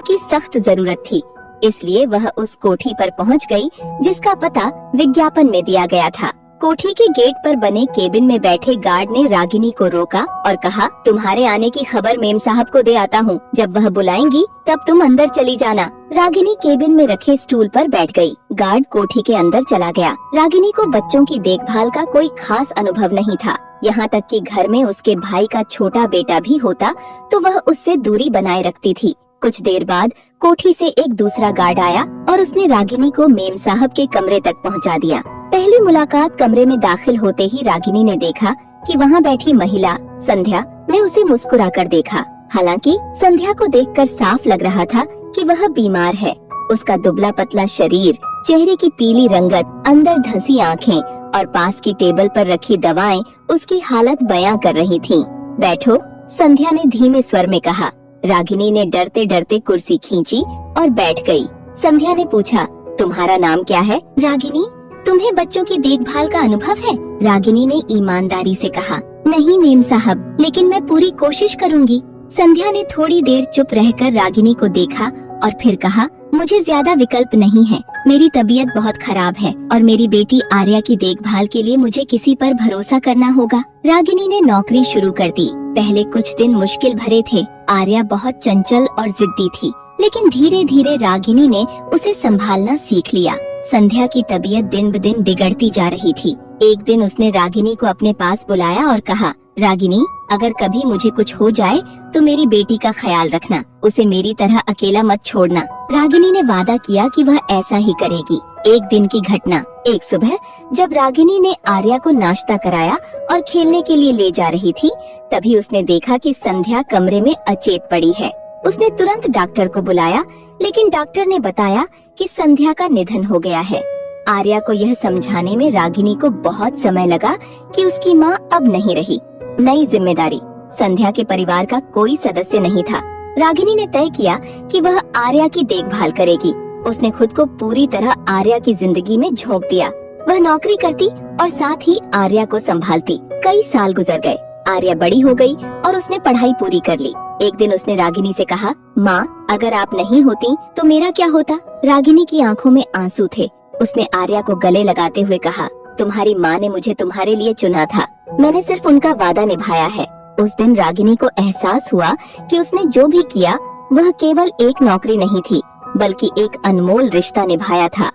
की सख्त जरूरत थी, इसलिए वह उस कोठी पर पहुंच गई जिसका पता विज्ञापन में दिया गया था। कोठी के गेट पर बने केबिन में बैठे गार्ड ने रागिनी को रोका और कहा, तुम्हारे आने की खबर मेम साहब को दे आता हूँ। जब वह बुलाएंगी तब तुम अंदर चली जाना। रागिनी केबिन में रखे स्टूल पर बैठ गई। गार्ड कोठी के अंदर चला गया। रागिनी को बच्चों की देखभाल का कोई खास अनुभव नहीं था। यहाँ तक कि घर में उसके भाई का छोटा बेटा भी होता तो वह उससे दूरी बनाए रखती थी। कुछ देर बाद कोठी से एक दूसरा गार्ड आया और उसने रागिनी को मेम साहब के कमरे तक पहुँचा दिया। पहली मुलाकात कमरे में दाखिल होते ही रागिनी ने देखा कि वहाँ बैठी महिला संध्या ने उसे मुस्कुराकर देखा। हालांकि संध्या को देखकर साफ लग रहा था कि वह बीमार है। उसका दुबला पतला शरीर, चेहरे की पीली रंगत, अंदर धंसी आँखें और पास की टेबल पर रखी दवाएं उसकी हालत बयां कर रही थीं। बैठो, संध्या ने धीमे स्वर में कहा। रागिनी ने डरते डरते कुर्सी खींची और बैठ गई। संध्या ने पूछा, तुम्हारा नाम क्या है? रागिनी। तुम्हें बच्चों की देखभाल का अनुभव है? रागिनी ने ईमानदारी से कहा। नहीं मेम साहब, लेकिन मैं पूरी कोशिश करूंगी। संध्या ने थोड़ी देर चुप रहकर रागिनी को देखा और फिर कहा, मुझे ज्यादा विकल्प नहीं है। मेरी तबीयत बहुत खराब है और मेरी बेटी आर्या की देखभाल के लिए मुझे किसी पर भरोसा करना होगा। रागिनी ने नौकरी शुरू कर दी। पहले कुछ दिन मुश्किल भरे थे। आर्या बहुत चंचल और जिद्दी थी, लेकिन धीरे धीरे रागिनी ने उसे संभालना सीख लिया। संध्या की तबीयत दिन ब दिन बिगड़ती जा रही थी। एक दिन उसने रागिनी को अपने पास बुलाया और कहा, रागिनी, अगर कभी मुझे कुछ हो जाए तो मेरी बेटी का ख्याल रखना। उसे मेरी तरह अकेला मत छोड़ना। रागिनी ने वादा किया कि वह ऐसा ही करेगी। एक दिन की घटना। एक सुबह जब रागिनी ने आर्या को नाश्ता कराया और खेलने के लिए ले जा रही थी, तभी उसने देखा कि संध्या कमरे में अचेत पड़ी है। उसने तुरंत डॉक्टर को बुलाया, लेकिन डॉक्टर ने बताया कि संध्या का निधन हो गया है। आर्या को यह समझाने में रागिनी को बहुत समय लगा कि उसकी माँ अब नहीं रही। नई जिम्मेदारी। संध्या के परिवार का कोई सदस्य नहीं था। रागिनी ने तय किया कि वह आर्या की देखभाल करेगी। उसने खुद को पूरी तरह आर्या की जिंदगी में झोंक दिया। वह नौकरी करती और साथ ही आर्या को संभालती। कई साल गुजर गए। आर्या बड़ी हो गई और उसने पढ़ाई पूरी कर ली। एक दिन उसने रागिनी से कहा, माँ, अगर आप नहीं होती तो मेरा क्या होता? रागिनी की आंखों में आंसू थे। उसने आर्या को गले लगाते हुए कहा, तुम्हारी माँ ने मुझे तुम्हारे लिए चुना था। मैंने सिर्फ उनका वादा निभाया है। उस दिन रागिनी को एहसास हुआ कि उसने जो भी किया वह केवल एक नौकरी नहीं थी, बल्कि एक अनमोल रिश्ता निभाया था।